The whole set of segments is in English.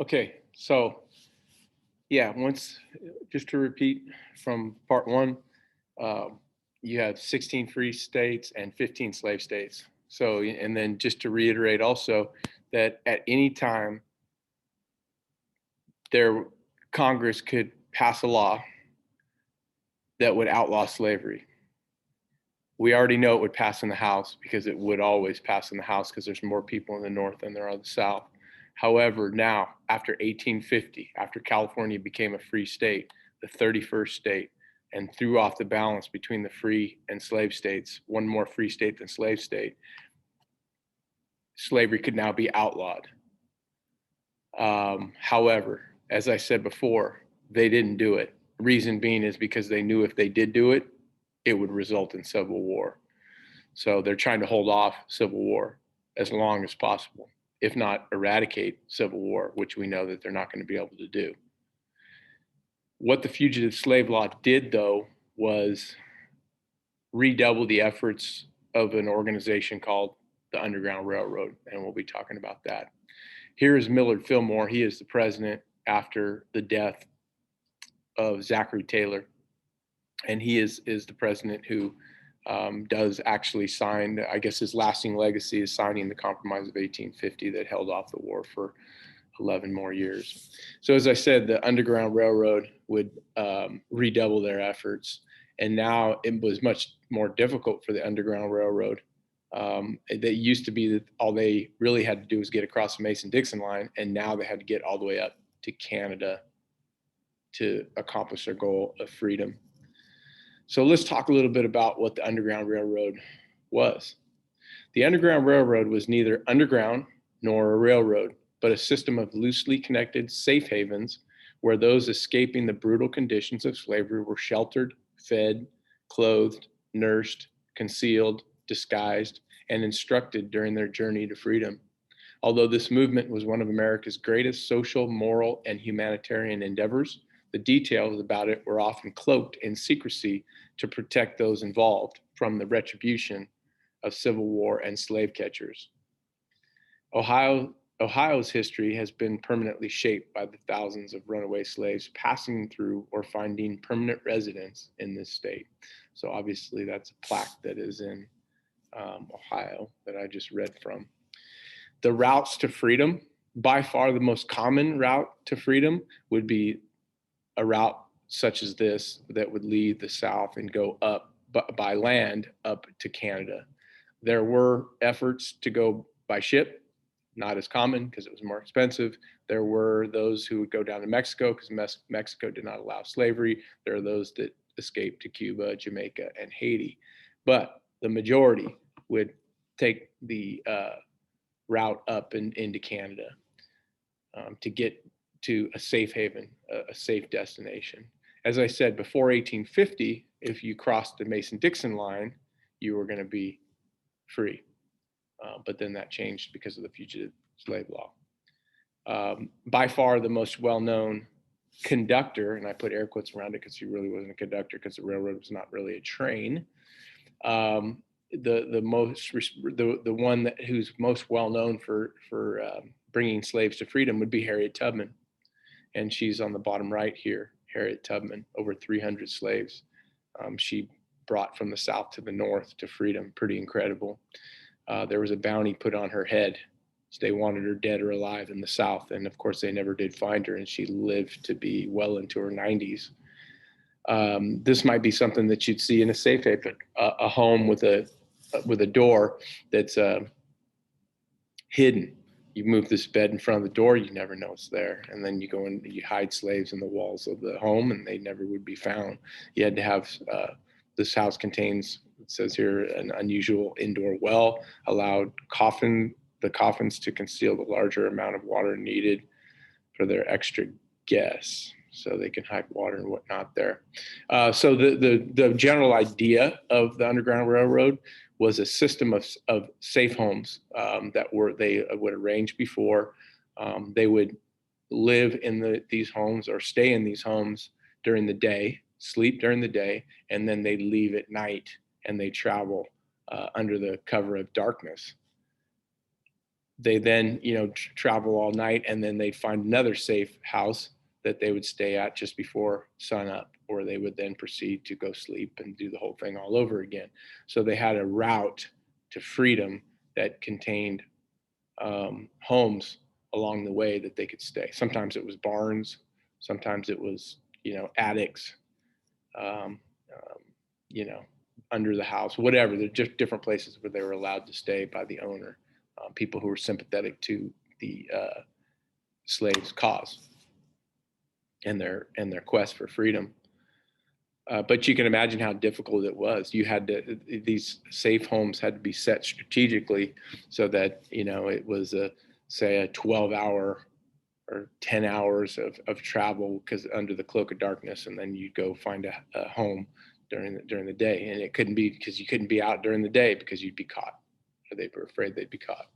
Okay, so yeah, just to repeat from part one, um, you have 16 free states and 15 slave states. So, and then just to reiterate also that at any time their Congress could pass a law that would outlaw slavery. We already know it would pass in the House because it would always pass in the House because there's more people in the North than there are in the South. However, now, after 1850, after California became a free state, the 31st state, and threw off the balance between the free and slave states, one more free state than slave state, slavery could now be outlawed. However, as I said before, they didn't do it. Reason being is because they knew if they did do it, it would result in civil war. So they're trying to hold off civil war as long as possible, if not eradicate civil war, which we know that they're not going to be able to do. What the fugitive slave law did, though, was redouble the efforts of an organization called the Underground Railroad, and we'll be talking about that. Here is Millard Fillmore. He is the president after the death of Zachary Taylor, and he is the president who does actually sign, I guess his lasting legacy is signing the Compromise of 1850 that held off the war for 11 more years. So as I said, the Underground Railroad would redouble their efforts, and now it was much more difficult for the Underground Railroad. They used to be that all they really had to do was get across the Mason-Dixon line, and now they had to get all the way up to Canada to accomplish their goal of freedom. So let's talk a little bit about what the Underground Railroad was. The Underground Railroad was neither underground nor a railroad, but a system of loosely connected safe havens where those escaping the brutal conditions of slavery were sheltered, fed, clothed, nursed, concealed, disguised, and instructed during their journey to freedom. Although this movement was one of America's greatest social, moral, and humanitarian endeavors, the details about it were often cloaked in secrecy to protect those involved from the retribution of Civil War and slave catchers. Ohio's history has been permanently shaped by the thousands of runaway slaves passing through or finding permanent residence in this state. So obviously that's a plaque that is in Ohio that I just read from. The routes to freedom, by far the most common route to freedom would be a route such as this that would leave the South and go up by land up to Canada. There were efforts to go by ship, not as common because it was more expensive. There were those who would go down to Mexico because Mexico did not allow slavery. There are those that escaped to Cuba, Jamaica, and Haiti. But the majority would take the route up into Canada to get to a safe haven, a safe destination. As I said, before 1850, if you crossed the Mason-Dixon line, you were going to be free. But then that changed because of the fugitive slave law. By far the most well-known conductor, and I put air quotes around it because he really wasn't a conductor because the railroad was not really a train. The one who's most well known for bringing slaves to freedom would be Harriet Tubman, and she's on the bottom right here. Harriet Tubman, over 300 slaves she brought from the South to the North to freedom. Pretty incredible. There was a bounty put on her head. So they wanted her dead or alive in the South, and of course they never did find her, and she lived to be well into her 90s. This might be something that you'd see in a safe haven, a home with a door that's hidden. You move this bed in front of the door, you never know it's there. And then you go in, you hide slaves in the walls of the home, and they never would be found. You had to have, this house contains, it says here, an unusual indoor well, allowed the coffins to conceal the larger amount of water needed for their extra guests, so they can hide water and whatnot there. So the general idea of the Underground Railroad was a system of safe homes that they would arrange before. They would live in these homes or stay in these homes during the day, sleep during the day, and then they leave at night and they travel under the cover of darkness. they then, travel all night, and then they'd find another safe house that they would stay at just before sunup, or they would then proceed to go sleep and do the whole thing all over again. So they had a route to freedom that contained homes along the way that they could stay. Sometimes it was barns, sometimes it was, attics, um, um, you know, under the house, whatever. They're just different places where they were allowed to stay by the owner, people who were sympathetic to the slaves' cause and their quest for freedom. But you can imagine how difficult it was. You had to, these safe homes had to be set strategically so that, it was say a 12-hour or 10 hours of travel, because under the cloak of darkness, and then you'd go find a home during the day. And it couldn't be, because you couldn't be out during the day because you'd be caught, or they were afraid they'd be caught.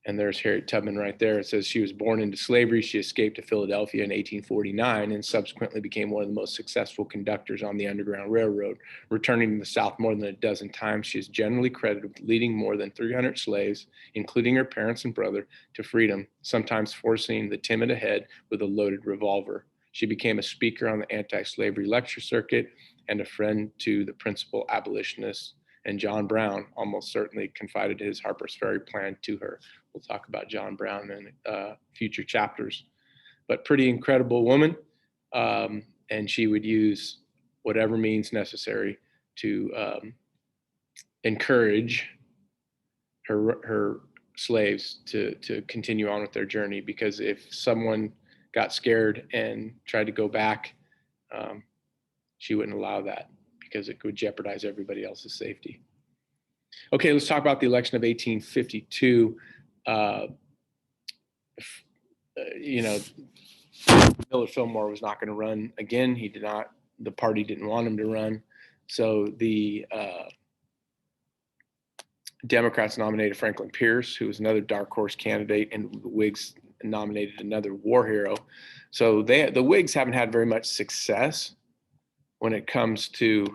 And there's Harriet Tubman right there. It says she was born into slavery. She escaped to Philadelphia in 1849 and subsequently became one of the most successful conductors on the Underground Railroad. Returning to the South more than a dozen times, she is generally credited with leading more than 300 slaves, including her parents and brother, to freedom, sometimes forcing the timid ahead with a loaded revolver. She became a speaker on the anti-slavery lecture circuit and a friend to the principal abolitionists. And John Brown almost certainly confided his Harper's Ferry plan to her. We'll talk about John Brown in future chapters. But pretty incredible woman. And she would use whatever means necessary to encourage her slaves to continue on with their journey. Because if someone got scared and tried to go back, she wouldn't allow that, because it could jeopardize everybody else's safety. Okay, let's talk about the election of 1852. Millard Fillmore was not going to run again. He did not. The party didn't want him to run. So the Democrats nominated Franklin Pierce, who was another dark horse candidate, and the Whigs nominated another war hero. So the Whigs haven't had very much success when it comes to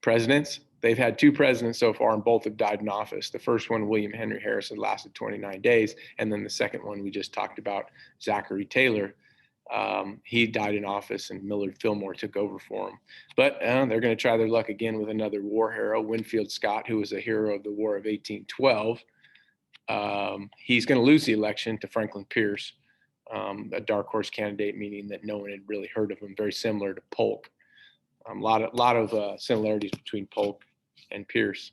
presidents. They've had two presidents so far, and both have died in office. The first one, William Henry Harrison, lasted 29 days. And then the second one we just talked about, Zachary Taylor, he died in office, and Millard Fillmore took over for him. But they're going to try their luck again with another war hero, Winfield Scott, who was a hero of the War of 1812. He's going to lose the election to Franklin Pierce, a dark horse candidate, meaning that no one had really heard of him, very similar to Polk. A lot of similarities between Polk and Pierce.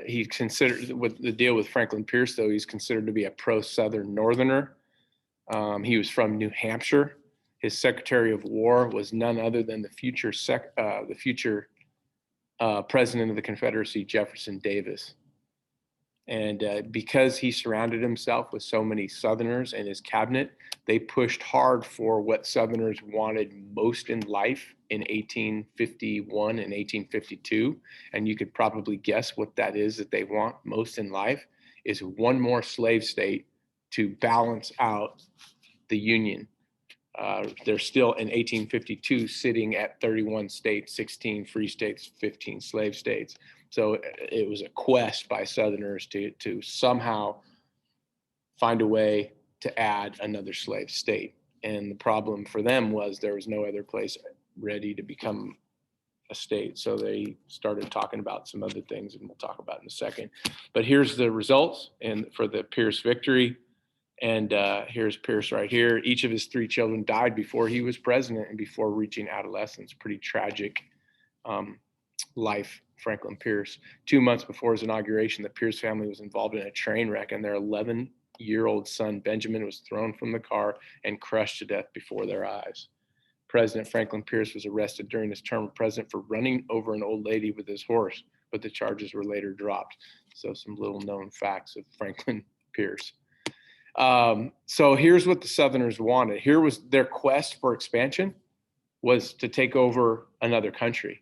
He's considered, with the deal with Franklin Pierce, though, he's considered to be a pro-Southern Northerner. He was from New Hampshire. His Secretary of War was none other than the future President of the Confederacy, Jefferson Davis. And because he surrounded himself with so many Southerners in his cabinet, they pushed hard for what Southerners wanted most in life in 1851 and 1852. And you could probably guess what that is that they want most in life, is one more slave state to balance out the Union. They're still in 1852 sitting at 31 states, 16 free states, 15 slave states. So it was a quest by Southerners to somehow find a way to add another slave state. And the problem for them was there was no other place ready to become a state. So they started talking about some other things, and we'll talk about in a second. But here's the results and for the Pierce victory. And here's Pierce right here. Each of his three children died before he was president and before reaching adolescence. Pretty tragic life, Franklin Pierce. 2 months before his inauguration, the Pierce family was involved in a train wreck, and their 11-year-old son, Benjamin, was thrown from the car and crushed to death before their eyes. President Franklin Pierce was arrested during his term of president for running over an old lady with his horse, but the charges were later dropped. So some little known facts of Franklin Pierce. So here's what the Southerners wanted. Here was their quest for expansion, was to take over another country,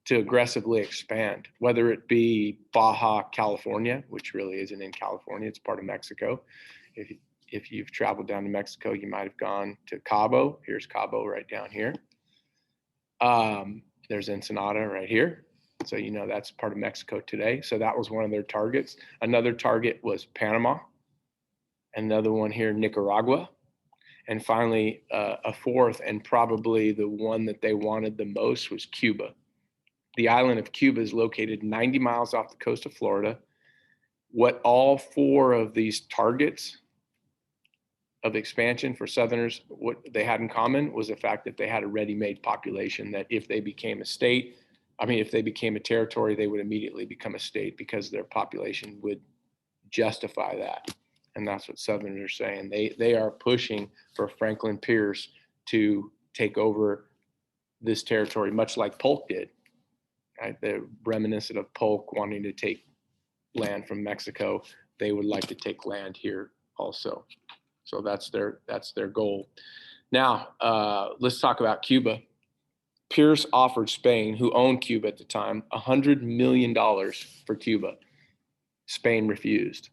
to aggressively expand, whether it be Baja California, which really isn't in California, it's part of Mexico. If you've traveled down to Mexico, you might have gone to Cabo. Here's Cabo right down here. There's Ensenada right here. So, you know, that's part of Mexico today. So that was one of their targets. Another target was Panama. Another one here, Nicaragua. And finally, a fourth, and probably the one that they wanted the most, was Cuba. The island of Cuba is located 90 miles off the coast of Florida. What all four of these targets of expansion for Southerners, what they had in common was the fact that they had a ready-made population, that if they became a state, if they became a territory, they would immediately become a state because their population would justify that. And that's what Southerners are saying. They are pushing for Franklin Pierce to take over this territory, much like Polk did. Right? They're reminiscent of Polk wanting to take land from Mexico. They would like to take land here also. So that's their goal. Now, let's talk about Cuba. Pierce offered Spain, who owned Cuba at the time, $100 million for Cuba. Spain refused.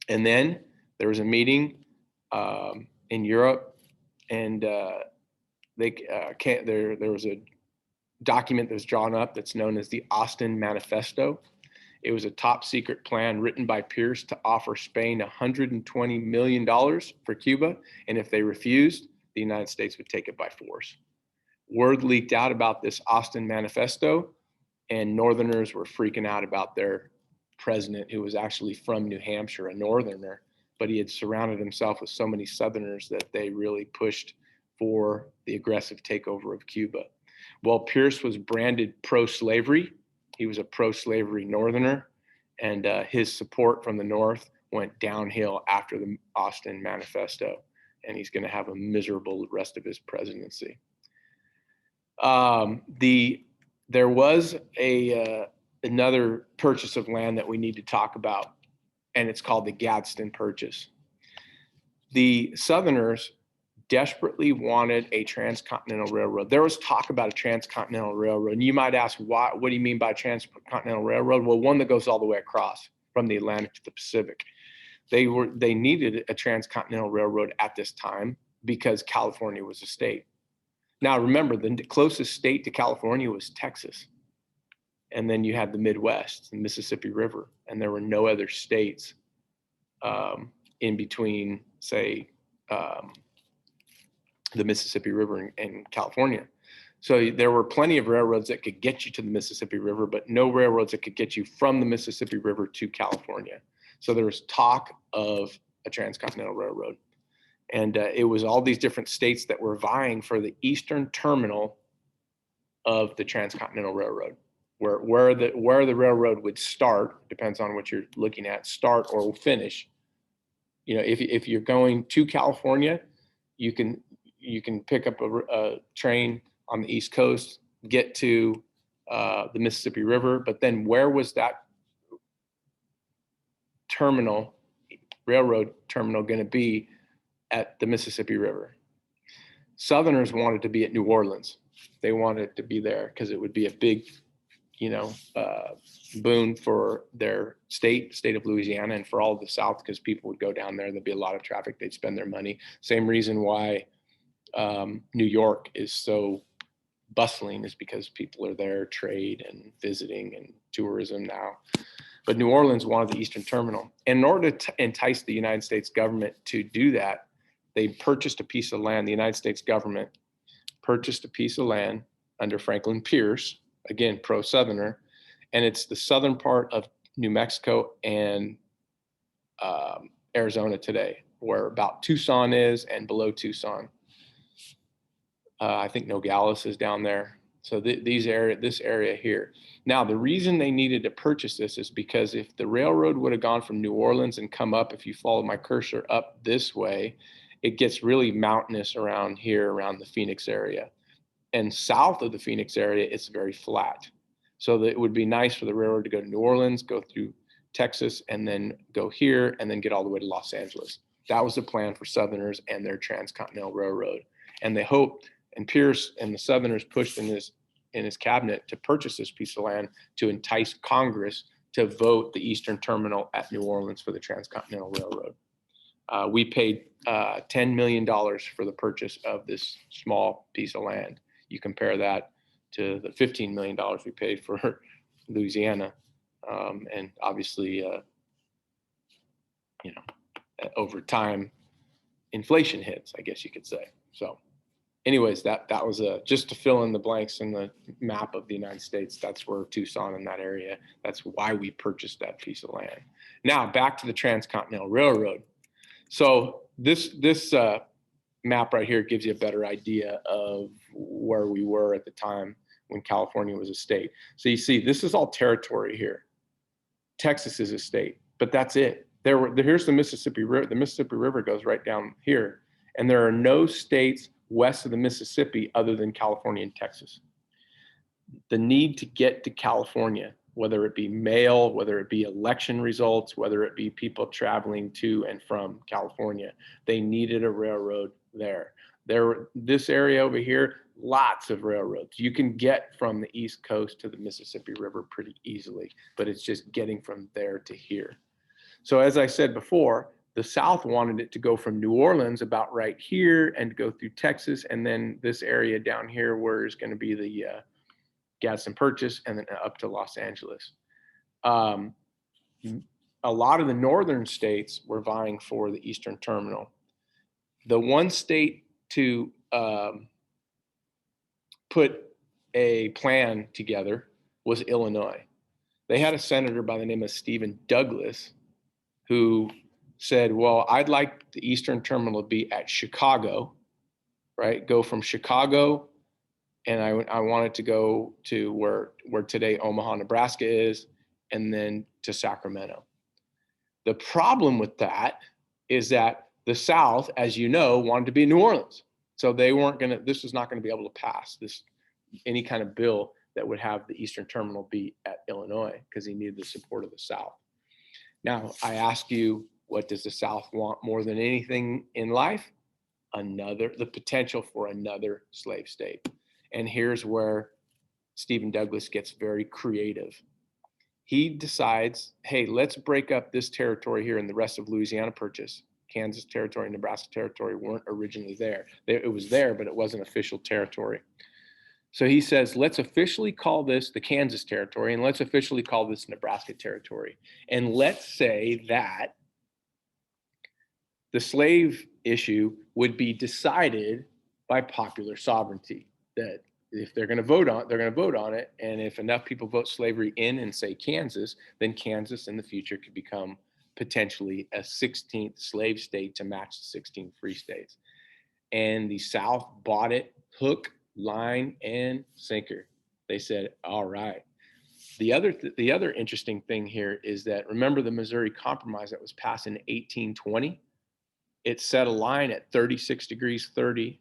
And then there was a meeting in Europe, and there was a document that was drawn up that's known as the Austin Manifesto. It was a top secret plan written by Pierce to offer Spain $120 million for Cuba. And if they refused, the United States would take it by force. Word leaked out about this Austin Manifesto, and Northerners were freaking out about their president, who was actually from New Hampshire, a Northerner, but he had surrounded himself with so many Southerners that they really pushed for the aggressive takeover of Cuba. Well, Pierce was branded pro-slavery. He was a pro-slavery Northerner, and his support from the North went downhill after the Austin Manifesto, and he's going to have a miserable rest of his presidency. There was another purchase of land that we need to talk about, and it's called the Gadsden Purchase. The Southerners desperately wanted a transcontinental railroad. There was talk about a transcontinental railroad, and you might ask, why? What do you mean by transcontinental railroad? Well, one that goes all the way across from the Atlantic to the Pacific. They needed a transcontinental railroad at this time because California was a state. Now, remember, the closest state to California was Texas. And then you had the Midwest, the Mississippi River, and there were no other states in between, say, the Mississippi River and California. So there were plenty of railroads that could get you to the Mississippi River, but no railroads that could get you from the Mississippi River to California. So there was talk of a transcontinental railroad. And it was all these different states that were vying for the eastern terminal of the transcontinental railroad, where the railroad would start, depends on what you're looking at, start or finish. You know, if you're going to California, you can pick up a train on the East Coast, get to the Mississippi River, but then where was that railroad terminal going to be? At the Mississippi River. Southerners wanted to be at New Orleans. They wanted to be there because it would be a big, boon for their state of Louisiana, and for all of the South, because people would go down there. There'd be a lot of traffic. They'd spend their money. Same reason why New York is so bustling is because people are there, trade and visiting and tourism now. But New Orleans wanted the Eastern Terminal. And in order to entice the United States government to do that, they purchased a piece of land. The United States government purchased a piece of land under Franklin Pierce, again, pro-Southerner, and it's the southern part of New Mexico and Arizona today, where about Tucson is, and below Tucson. I think Nogales is down there. So this area here. Now, the reason they needed to purchase this is because if the railroad would have gone from New Orleans and come up, if you follow my cursor up this way, it gets really mountainous around here, around the Phoenix area. And south of the Phoenix area, it's very flat. So it would be nice for the railroad to go to New Orleans, go through Texas, and then go here, and then get all the way to Los Angeles. That was the plan for Southerners and their transcontinental railroad. And they hoped, and Pierce and the Southerners pushed in his cabinet to purchase this piece of land to entice Congress to vote the Eastern Terminal at New Orleans for the Transcontinental Railroad. We paid $10 million for the purchase of this small piece of land. You compare that to the $15 million we paid for Louisiana. And obviously, over time, inflation hits, I guess you could say. So anyways, that was just to fill in the blanks in the map of the United States. That's where Tucson in that area. That's why we purchased that piece of land. Now back to the Transcontinental Railroad. So this map right here gives you a better idea of where we were at the time when California was a state. So you see, this is all territory here. Texas is a state, but that's it. Here's the Mississippi River. The Mississippi River goes right down here, and there are no states west of the Mississippi other than California and Texas. The need to get to California, whether it be mail, whether it be election results, whether it be people traveling to and from California, they needed a railroad there. This area over here, lots of railroads. You can get from the East Coast to the Mississippi River pretty easily, but it's just getting from there to here. So as I said before, the South wanted it to go from New Orleans about right here and go through Texas, and then this area down here where is going to be the Gadsden Purchase, and then up to Los Angeles. A lot of the northern states were vying for the Eastern Terminal. The one state to put a plan together was Illinois. They had a senator by the name of Stephen Douglas who said, well, I'd like the Eastern Terminal to be at Chicago, right? Go from Chicago, and I want it to go to where today Omaha, Nebraska is, and then to Sacramento. The problem with that is that the South, as you know, wanted to be in New Orleans. So this was not going to be able to pass any kind of bill that would have the Eastern Terminal be at Illinois, because he needed the support of the South. Now, I ask you, what does the South want more than anything in life? The potential for another slave state. And here's where Stephen Douglas gets very creative. He decides, hey, let's break up this territory here and the rest of Louisiana Purchase. Kansas Territory, Nebraska Territory weren't originally there. It was there, but it wasn't official territory. So he says, let's officially call this the Kansas Territory, and let's officially call this Nebraska Territory. And let's say that the slave issue would be decided by popular sovereignty, that if they're going to vote on it. And if enough people vote slavery in and say Kansas, then Kansas in the future could become potentially a 16th slave state to match the 16 free states. And the South bought it hook, line, and sinker. They said, all right. The other interesting thing here is that, remember the Missouri Compromise that was passed in 1820? It set a line at 36 degrees 30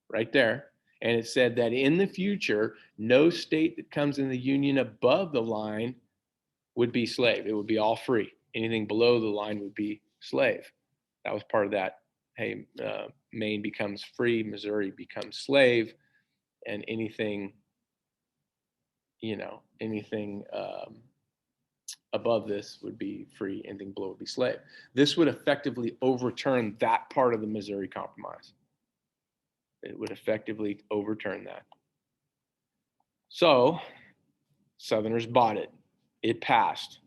right there. And it said that in the future, no state that comes in the Union above the line would be slave. It would be all free. Anything below the line would be slave. That was part of that. Hey, Maine becomes free, Missouri becomes slave, and anything above this would be free, anything below would be slave. This would effectively overturn that part of the Missouri Compromise. It would effectively overturn that. So Southerners bought it. It passed.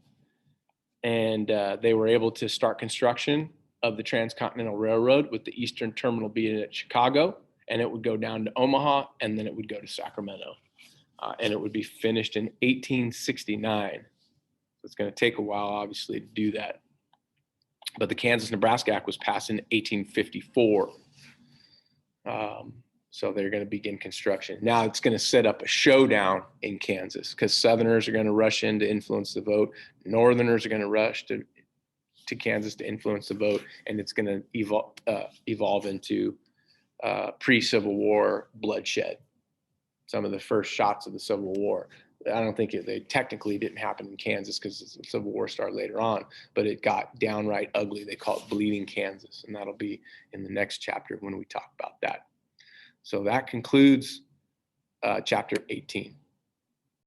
And they were able to start construction of the Transcontinental Railroad, with the Eastern Terminal being at Chicago, and it would go down to Omaha, and then it would go to Sacramento. And it would be finished in 1869. So it's going to take a while, obviously, to do that. But the Kansas-Nebraska Act was passed in 1854. So they're going to begin construction. Now it's going to set up a showdown in Kansas, because Southerners are going to rush in to influence the vote. Northerners are going to rush to Kansas to influence the vote, and it's going to evolve into pre-Civil War bloodshed. Some of the first shots of the Civil War. I don't think they technically didn't happen in Kansas, because the Civil War started later on, but it got downright ugly. They call it Bleeding Kansas, and that'll be in the next chapter when we talk about that. So that concludes chapter 18.